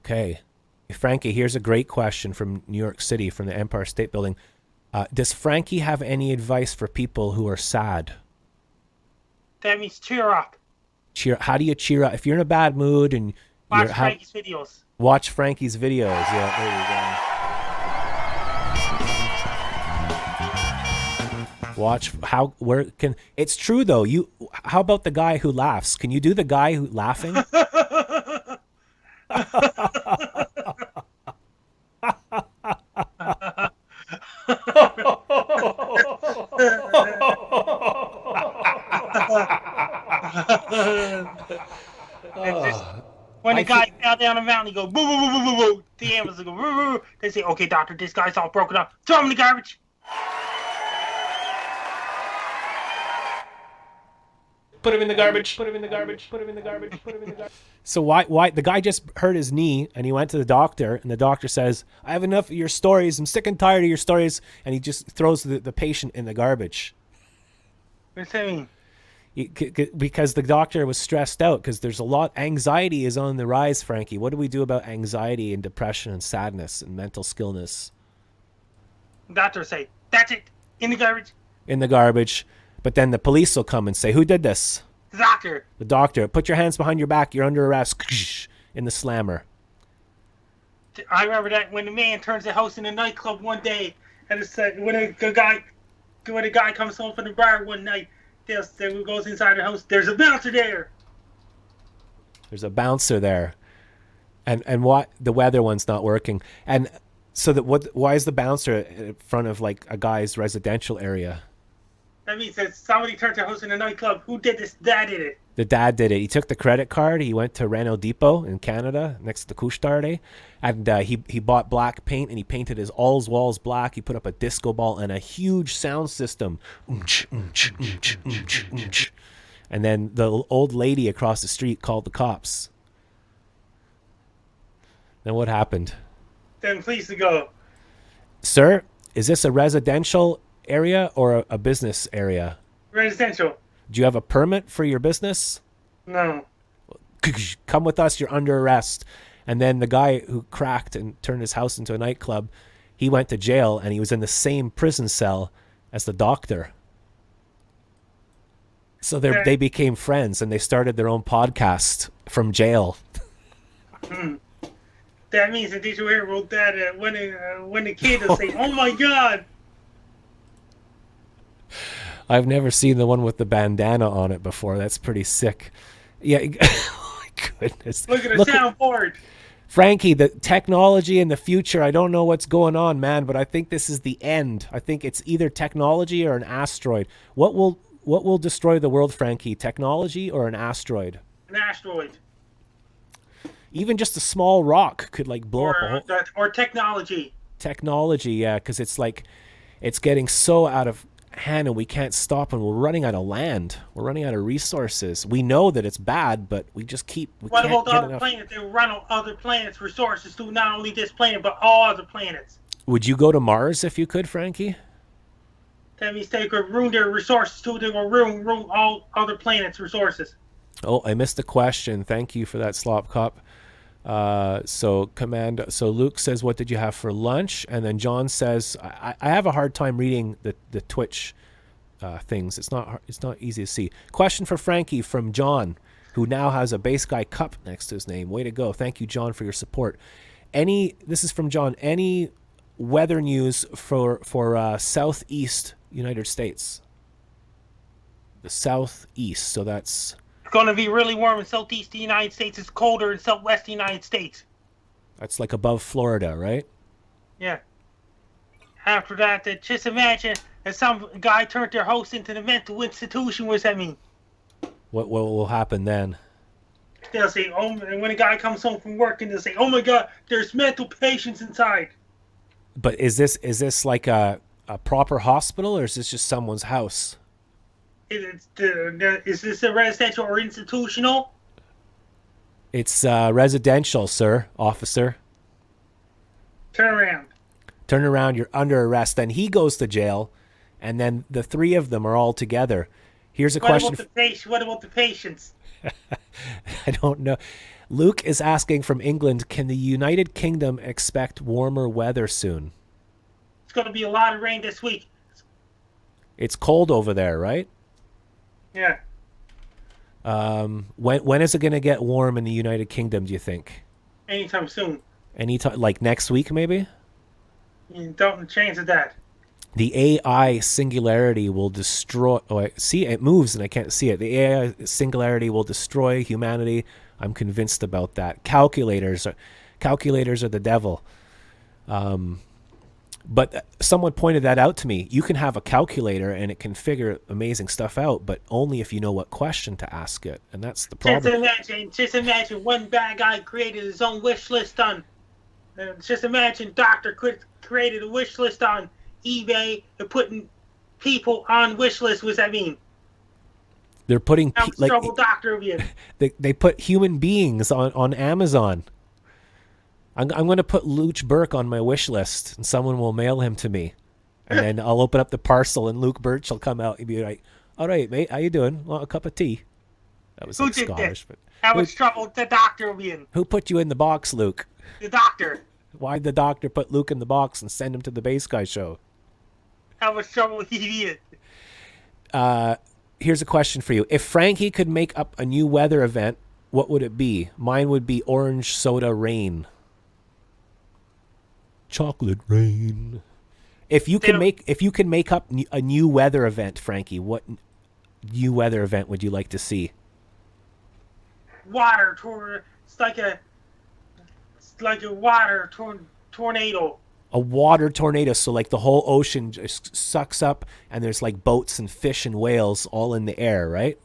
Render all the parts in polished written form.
Okay. Frankie, here's a great question from New York City, from the Empire State Building. Does Frankie have any advice for people who are sad? That means cheer up. How do you cheer up if you're in a bad mood and Watch Frankie's videos. Watch Frankie's videos. Yeah, there you go. Watch it's true though. How about the guy who laughs? Can you do the guy who laughing? When the guy fell down the mountain, he goes boo boo boo boo boo boo. The ambulance go boo boo. They say, "Okay, doctor, this guy's all broken up. Throw him in the garbage." Put him in the garbage. Put him in the garbage. Put him in the garbage. Put him in the garbage. So why the guy just hurt his knee and he went to the doctor and the doctor says, "I have enough of your stories. I'm sick and tired of your stories," and he just throws the patient in the garbage. What's that mean? Because the doctor was stressed out, because there's anxiety is on the rise, Frankie. What do we do about anxiety and depression and sadness and mental skillness? Doctor say, "That's it, in the garbage." In the garbage. But then the police will come and say, "Who did this?" The doctor. The doctor. "Put your hands behind your back. You're under arrest." In the slammer. I remember that when the man turns the house in a nightclub one day, and it's when a guy comes home from the bar one night, who goes inside the house, there's a bouncer there. There's a bouncer there. And what the weather one's not working. And so why is the bouncer in front of like a guy's residential area? That means that somebody turned their house in a nightclub. Who did this? Dad did it. The dad did it. He took the credit card. He went to Renault Depot in Canada next to Couche-Tard, and he bought black paint and he painted all his walls black. He put up a disco ball and a huge sound system. And then the old lady across the street called the cops. Then what happened? Then police to go. Sir, is this a residential area or a business area? Residential. Do you have a permit for your business? No. Come with us, you're under arrest. And then the guy who cracked and turned his house into a nightclub, he went to jail and he was in the same prison cell as the doctor. So they became friends and they started their own podcast from jail. That means that these here wrote that when the kid will say, "Oh my God." I've never seen the one with the bandana on it before. That's pretty sick. Yeah. Oh my goodness. Look at the soundboard. Frankie, the technology in the future, I don't know what's going on, man, but I think this is the end. I think it's either technology or an asteroid. What will destroy the world, Frankie? Technology or an asteroid? An asteroid. Even just a small rock could like blow up a whole... Or technology. Technology, yeah, because it's like it's getting so out of hand and we can't stop, and we're running out of land. We're running out of resources. We know that it's bad, but we just keep... What about the other planets? They run on other planets' resources to not only this planet, but all other planets. Would you go to Mars if you could, Frankie? That means they could ruin their resources too. They will ruin all other planets' resources. Oh, I missed the question. Thank you for that, Slop Cop. So Luke says, "What did you have for lunch?" And then John says, I have a hard time reading the Twitch things. It's not easy to see. Question for Frankie from John, who now has a Base Guy Cup next to his name. Way to go. Thank you, John, for your support. This is from John. Any weather news for Southeast United States? The Southeast. So that's... It's going to be really warm in southeast the United States. It's colder in southwest the United States. That's like above Florida, right? Yeah. After that, just imagine if some guy turned their house into a mental institution. What does that mean? What will happen then? They'll say, "Oh," and when a guy comes home from work, and they'll say, "Oh my God, there's mental patients inside." But is this like a proper hospital, or is this just someone's house? Is this a residential or institutional? It's residential, sir, officer. Turn around. Turn around, you're under arrest. Then he goes to jail, and then the three of them are all together. Here's a question. What about the patients? I don't know. Luke is asking from England, can the United Kingdom expect warmer weather soon? It's going to be a lot of rain this week. It's cold over there, right? Yeah. When is it going to get warm in the United Kingdom, do you think? Anytime soon. Anytime, like next week, maybe? You don't change that. The AI singularity will destroy. Oh, I see it moves and I can't see it. The AI singularity will destroy humanity. I'm convinced about that. Calculators are the devil. But someone pointed that out to me. You can have a calculator and it can figure amazing stuff out, but only if you know what question to ask it. And that's the problem. Just imagine one bad guy created his own wish list on. Just imagine Doctor created a wish list on eBay and putting people on wish lists. What does that mean? They're putting trouble Doctor of you. They put human beings on Amazon. I'm going to put Luke Burke on my wish list, and someone will mail him to me, and then I'll open up the parcel, and Luke Birch will come out and be like, "All right, mate, how you doing? Want a cup of tea?" That was like Scottish, but how much trouble the Doctor will be in? Who put you in the box, Luke? The Doctor. Why'd the Doctor put Luke in the box and send him to the Base Guy show? How much trouble will he be in? Here's a question for you: if Frankie could make up a new weather event, what would it be? Mine would be orange soda rain. Chocolate rain. If you can make up a new weather event, Frankie, what new weather event would you like to see? Water it's like a water tornado. A water tornado, so like the whole ocean just sucks up, and there's like boats and fish and whales all in the air, right?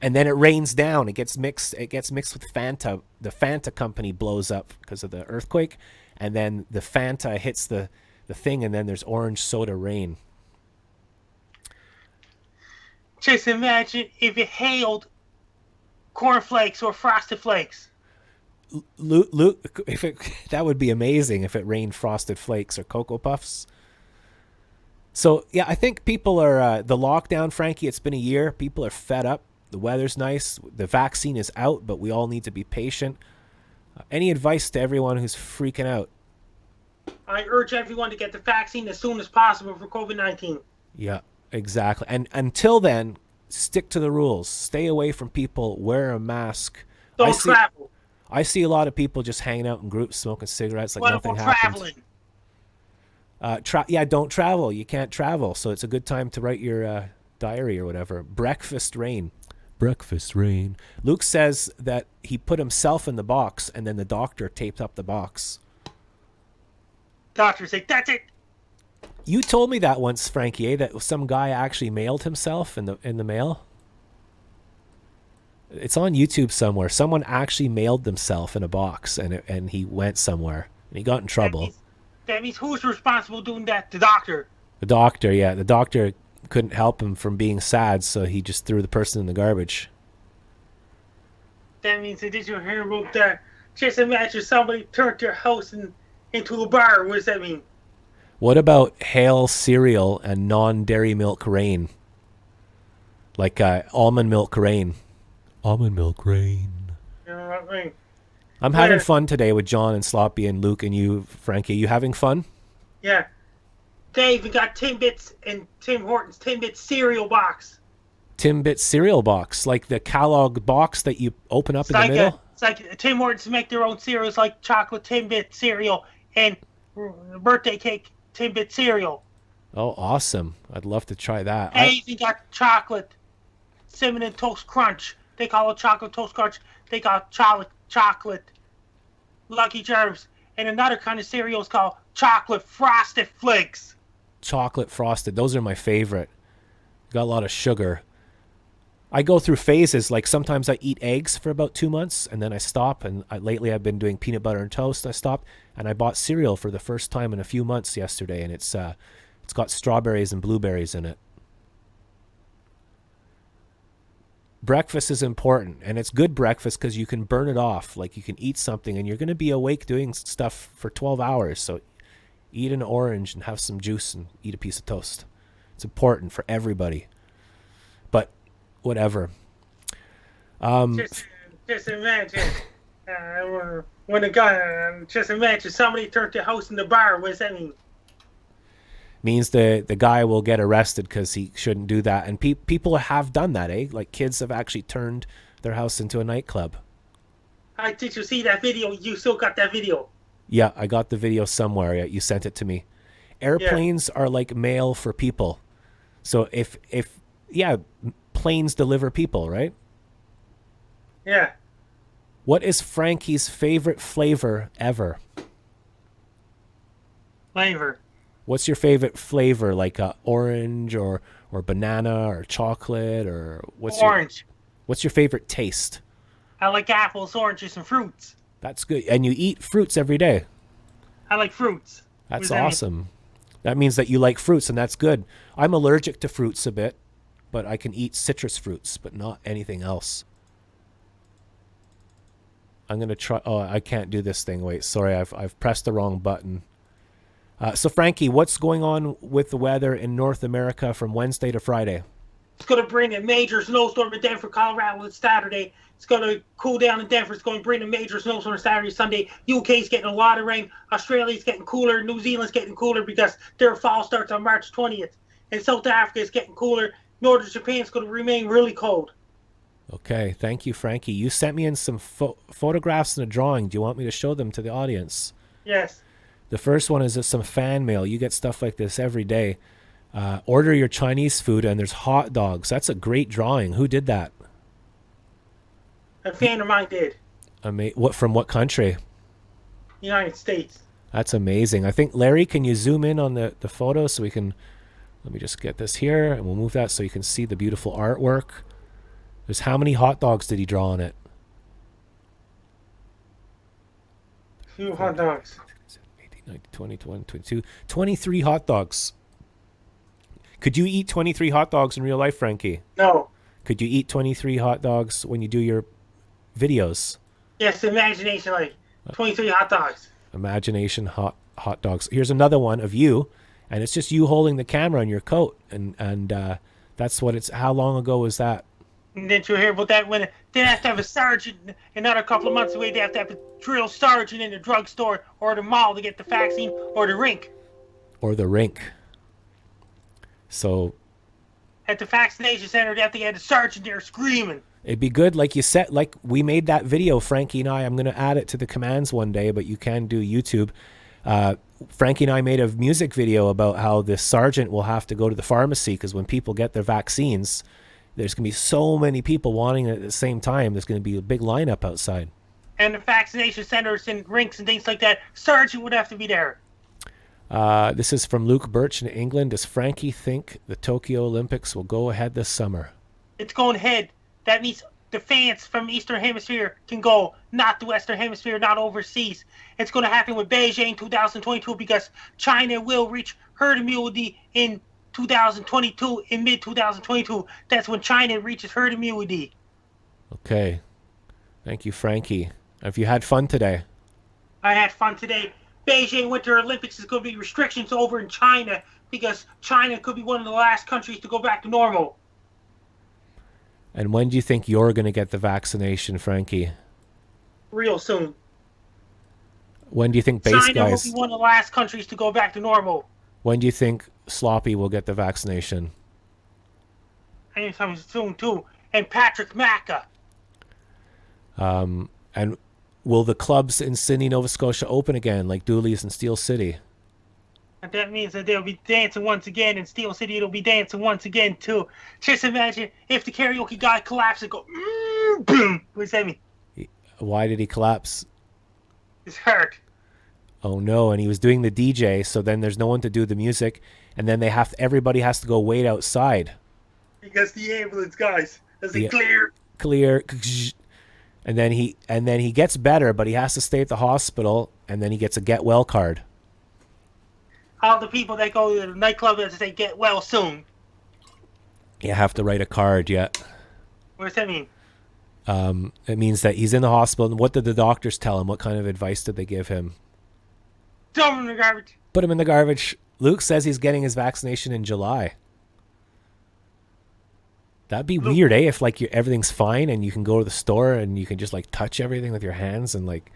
And then it rains down. It gets mixed with Fanta. The Fanta company blows up because of the earthquake, and then the Fanta hits the thing, and then there's orange soda rain. Just imagine if it hailed cornflakes or frosted flakes. Luke, that would be amazing if it rained frosted flakes or Cocoa Puffs. So yeah, I think people are the lockdown, Frankie. It's been a year. People are fed up. The weather's nice. The vaccine is out, but we all need to be patient. Any advice to everyone who's freaking out? I urge everyone to get the vaccine as soon as possible for COVID-19. Yeah, exactly. And until then, stick to the rules. Stay away from people. Wear a mask. Don't travel. I see a lot of people just hanging out in groups, smoking cigarettes like nothing happened. Traveling? Don't travel. You can't travel, so it's a good time to write your diary or whatever. Breakfast rain. Breakfast rain. Luke says that he put himself in the box, and then the doctor taped up the box. Doctor's like, that's it. You told me that once, Frankie, that some guy actually mailed himself in the mail. It's on YouTube somewhere. Someone actually mailed themselves in a box, and he went somewhere, and he got in trouble. That means who's responsible doing that? The doctor. The doctor, yeah. The doctor couldn't help him from being sad, so he just threw the person in the garbage. That means, did you hear about that? Just imagine somebody turned your house into a bar. What does that mean? What about Hale cereal and non-dairy milk rain? Like almond milk rain. Almond milk rain. You know what I mean? I'm having fun today with John and Sloppy and Luke and you, Frankie. You having fun? Yeah. Dave, we got Timbits and Tim Hortons Timbits cereal box. Timbits cereal box, like the Kellogg box that you open up in the middle? It's like Tim Hortons make their own cereals, like chocolate Timbit cereal and birthday cake Timbit cereal. Oh, awesome. I'd love to try that. They even got chocolate Cinnamon Toast Crunch. They call it chocolate toast crunch. They got chocolate Lucky Charms. And another kind of cereal is called chocolate frosted flakes. Chocolate frosted. Those are my favorite. Got a lot of sugar. I go through phases. Like sometimes I eat eggs for about 2 months and then I stop. And lately I've been doing peanut butter and toast. I stopped and I bought cereal for the first time in a few months yesterday. And it's got strawberries and blueberries in it. Breakfast is important, and it's good breakfast because you can burn it off. Like you can eat something and you're going to be awake doing stuff for 12 hours. So eat an orange and have some juice and eat a piece of toast. It's important for everybody. But whatever. Just imagine. When a guy, just imagine somebody turned to host in the bar. What does that mean? Means the guy will get arrested because he shouldn't do that. And people have done that, eh? Like kids have actually turned their house into a nightclub. Did you see that video? You still got that video? Yeah, I got the video somewhere. Yeah, you sent it to me. Airplanes are like mail for people. So if planes deliver people, right? Yeah. What is Frankie's favorite flavor ever? Flavor. What's your favorite flavor? Like orange or banana or chocolate or orange? What's your favorite taste? I like apples, oranges, and fruits. That's good. And you eat fruits every day. I like fruits. That's awesome. That means that you like fruits, and that's good. I'm allergic to fruits a bit, but I can eat citrus fruits, but not anything else. I'm going to try. Oh, I can't do this thing. Wait, sorry. I've pressed the wrong button. So, Frankie, what's going on with the weather in North America from Wednesday to Friday? It's going to bring a major snowstorm in Denver, Colorado on Saturday. It's going to cool down in Denver. It's going to bring a major snowstorm Saturday, Sunday. UK's getting a lot of rain. Australia's getting cooler. New Zealand's getting cooler because their fall starts on March 20th. And South Africa is getting cooler. Northern Japan's going to remain really cold. Okay, thank you, Frankie. You sent me in some photographs and a drawing. Do you want me to show them to the audience? Yes. The first one is some fan mail. You get stuff like this every day. Order your Chinese food, and there's hot dogs. That's a great drawing. Who did that? A fan of mine did. From what country? United States. That's amazing. I think, Larry, can you zoom in on the photo so we can... Let me just get this here, and we'll move that so you can see the beautiful artwork. There's how many hot dogs did he draw on it? 2 hot dogs. 18, 19, 20, 21, 22. 23 hot dogs. Could you eat 23 hot dogs in real life, Frankie? No. Could you eat 23 hot dogs when you do your videos? Yes, imagination, like 23 hot dogs. Imagination hot dogs. Here's another one of you, and it's just you holding the camera in your coat, and that's what it's. How long ago was that? And didn't you hear about that? When they have to have a sergeant another couple of months away, they have to have a drill sergeant in the drugstore or the mall to get the vaccine, or the rink. Or the rink. So at the vaccination center, they have to get a sergeant there screaming. It'd be good, like you said, like we made that video, Frankie and I. I'm going to add it to the commands one day, but you can do YouTube. Frankie and I made a music video about how the sergeant will have to go to the pharmacy because when people get their vaccines, there's going to be so many people wanting it at the same time. There's going to be a big lineup outside. And the vaccination centers and rinks and things like that, sergeant would have to be there. This is from Luke Birch in England. Does Frankie think the Tokyo Olympics will go ahead this summer? It's going ahead. That means the fans from the Eastern Hemisphere can go, not the Western Hemisphere, not overseas. It's going to happen with Beijing 2022 because China will reach herd immunity in 2022, in mid-2022. That's when China reaches herd immunity. Okay. Thank you, Frankie. Have you had fun today? I had fun today. Beijing Winter Olympics is going to be restrictions over in China because China could be one of the last countries to go back to normal. And when do you think you're going to get the vaccination, Frankie? Real soon. When do you think China will be one of the last countries to go back to normal. When do you think Sloppy will get the vaccination? Anytime soon, too. And Patrick Macca. And will the clubs in Sydney, Nova Scotia open again, like Dooley's and Steel City? And that means that they'll be dancing once again, and Steel City will be dancing once again, too. Just imagine if the karaoke guy collapsed and go, boom. What does that mean? Why did he collapse? He's hurt. Oh, no, and he was doing the DJ, so then there's no one to do the music, and then everybody has to go wait outside. Because the ambulance guys, clear. Clear. And then he gets better, but he has to stay at the hospital, and then he gets a get well card. All the people that go to the nightclub have to say get well soon. You have to write a card, yeah. What does that mean? It means that he's in the hospital, and what did the doctors tell him? What kind of advice did they give him? Throw him in the garbage. Put him in the garbage. Luke says he's getting his vaccination in July. That'd be weird, eh? If like everything's fine and you can go to the store and you can just like touch everything with your hands and like,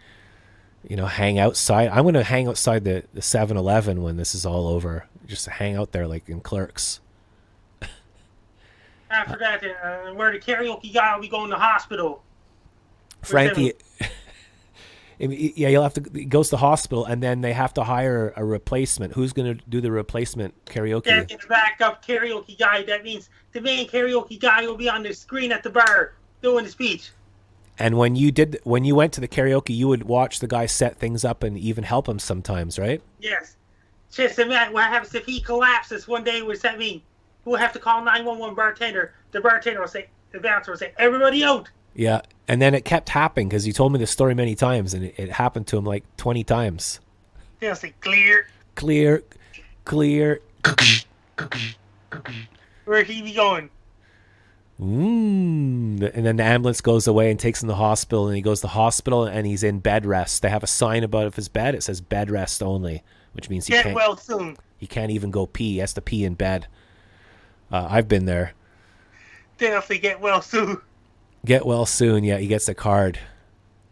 hang outside. I'm gonna hang outside the 7-Eleven when this is all over. Just hang out there like in Clerks. After that, where the karaoke guy will be going to the hospital. Frankie, yeah, he goes to the hospital and then they have to hire a replacement. Who's gonna do the replacement karaoke? That's the backup karaoke guy. That means the main karaoke guy will be on the screen at the bar doing the speech. And when you went to the karaoke, you would watch the guy set things up and even help him sometimes, right? Yes. Just imagine what happens if he collapses one day. What does that mean? We'll have to call 911 bartender. The bartender will say, the bouncer will say, everybody out. Yeah, and then it kept happening because you told me the story many times, and it happened to him like 20 times. They'll say, clear. Clear, clear. Where he be going? And then the ambulance goes away and takes him to the hospital, and he goes to the hospital and he's in bed rest. They have a sign above his bed. It says bed rest only, which means he Get well soon. He can't even go pee. He has to pee in bed. I've been there. They'll say, get well soon. Get well soon. Yeah, he gets a card.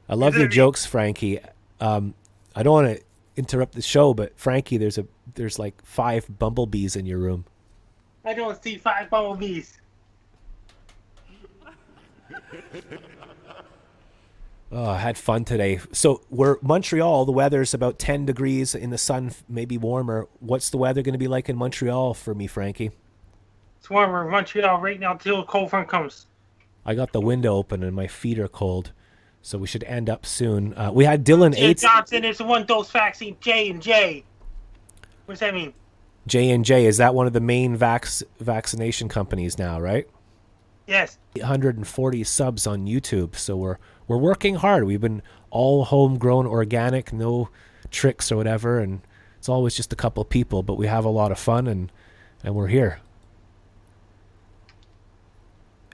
I love your jokes, Frankie. I don't want to interrupt the show, but Frankie, there's like 5 bumblebees in your room. I don't see 5 bumblebees. Oh, I had fun today. So we're Montreal. The weather's about 10 degrees in the sun, maybe warmer. What's the weather going to be like in Montreal for me, Frankie? It's warmer in Montreal right now until a cold front comes. I got the window open and my feet are cold, so we should end up soon. We had Dylan Aids. Johnson is the one-dose vaccine, J&J. What does that mean? J&J, is that one of the main vaccination companies now, right? Yes. 840 subs on YouTube, so we're working hard. We've been all homegrown, organic, no tricks or whatever, and it's always just a couple of people, but we have a lot of fun, and we're here.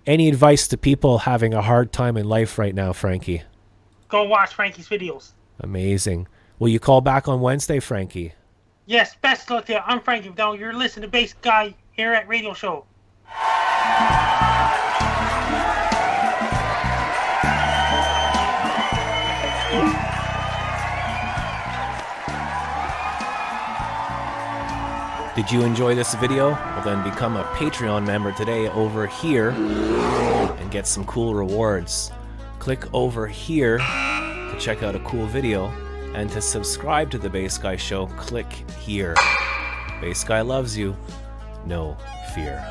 Any advice to people having a hard time in life right now, Frankie? Go watch Frankie's videos. Amazing. Will you call back on Wednesday, Frankie? Yes, best luck to you. I'm Frankie MacDonald. You're listening to Bass Guy here at Radio Show. Did you enjoy this video? Well, then become a Patreon member today over here and get some cool rewards. Click over here to check out a cool video, and to subscribe to the Bass Guy Show, click here. Bass Guy loves you. No fear.